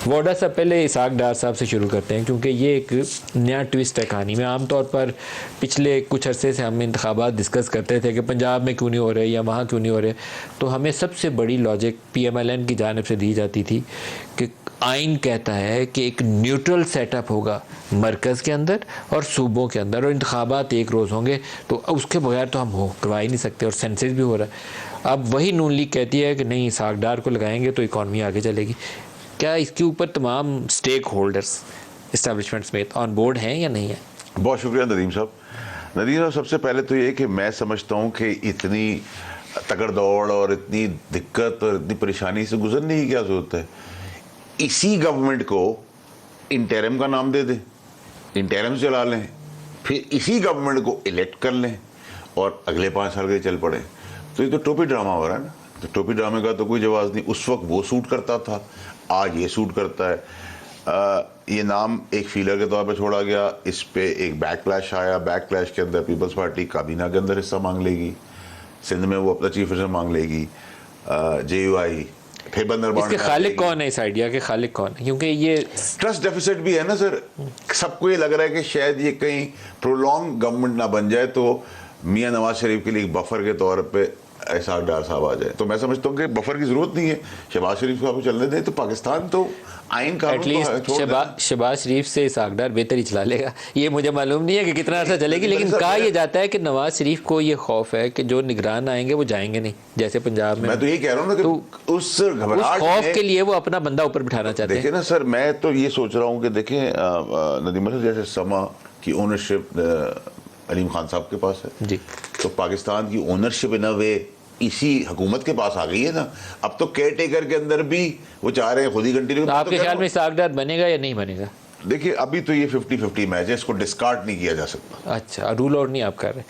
Voda صاحب پہلے اسحاق ڈار صاحب سے شروع کرتے ہیں کیونکہ یہ ایک نیا ٹوسٹ ہے کہانی میں. عام طور پر پچھلے کچھ عرصے سے ہم انتخابات ڈسکس کرتے تھے کہ پنجاب میں کیوں نہیں ہو رہے یا وہاں کیوں نہیں ہو رہے, تو ہمیں سب سے بڑی logic P M L N کی جانب سے دی جاتی تھی کہ آئین کہتا ہے کہ ایک نیوٹرل سیٹ اپ ہوگا مرکز کے اندر اور صوبوں کے اندر, اور انتخابات ایک روز ہوں گے, تو اس کے بغیر تو ہم کروا ہی نہیں سکتے, اور سینسس بھی ہو رہا ہے. اب وہی نون لیگ کہتی ہے کہ نہیں اسحاق ڈار کو لگائیں گے تو اکانومی آگے چلے گی. کیا اس کے اوپر تمام اسٹیک ہولڈرز اسٹیبلشمنٹس میں آن بورڈ ہیں یا نہیں ہیں؟ بہت شکریہ ندیم صاحب. ندیم صاحب, سب سے پہلے تو یہ کہ میں سمجھتا ہوں کہ اتنی تکڑ دوڑ اور اتنی دقت اور اتنی پریشانی سے گزرنے کی کیا ضرورت ہے. اسی گورنمنٹ کو انٹرم کا نام دے دیں, انٹرم چلا لیں, پھر اسی گورنمنٹ کو الیکٹ کر لیں اور اگلے 5 سال کے چل پڑیں. تو یہ تو ٹوپی ڈرامہ ہو رہا ہے نا. تو ٹوپی ڈرامے کا تو کوئی جواز نہیں. اس وقت وہ سوٹ کرتا تھا, آج یہ سوٹ کرتا ہے. یہ نام ایک فیلر کے طور پہ چھوڑا گیا, اس پہ ایک بیک کلیش آیا. بیک کلیش کے اندر پیپلز پارٹی کابینہ کے اندر حصہ مانگ لے گی, سندھ میں وہ اپنا چیف منسٹر مانگ لے گی, جے یو آئی پھر بندر اس کے خالق کون ہے, اس آئیڈیا کے خالق کون ہے؟ کیونکہ یہ ٹرسٹ ڈیفیسٹ بھی ہے نا سر. سب کو یہ لگ رہا ہے کہ شاید یہ کہیں پرولونگ گورنمنٹ نہ بن جائے تو میاں نواز شریف کے لیے ایک بفر کے طور پہ اسحاق ڈار صاحب آ جائے. تو میں سمجھتا ہوں کہ بفر کی ضرورت نہیں ہے, شہباز شریف کو چلنے دیں. تو پاکستان تو آئین ایٹ لیسٹ شہباز شریف سے اسحاق ڈار بہتر ہی چلا لے گا. یہ مجھے معلوم نہیں ہے کہ کتنا عرصہ چلے گی, لیکن کہا یہ جاتا ہے کہ نواز شریف کو یہ خوف ہے کہ جو نگران آئیں گے وہ جائیں گے نہیں, جیسے پنجاب میں. میں تو یہ کہہ رہا ہوں نا کہ اس گھبراہٹ خوف کے لیے وہ اپنا بندہ اوپر بٹھانا چاہتے ہیں. دیکھیں نا سر, میں تو یہ سوچ رہا ہوں کہ دیکھیں ندیم صاحب, جیسے سما کی اونرشپ علیم خان صاحب کے پاس ہے جی, تو پاکستان کی اونرشپ ان اے وے اسی حکومت کے پاس آ گئی ہے نا. اب تو کیئر ٹیکر کے اندر بھی وہ چاہ رہے ہیں خود ہی کنٹینیو. تو آپ کے خیال میں اسحاق ڈار بنے گا یا نہیں بنے گا؟ دیکھیے ابھی تو یہ 50-50 میچ ہے, اس کو ڈسکارڈ نہیں کیا جا سکتا. اچھا, رول آؤٹ نہیں آپ کر رہے.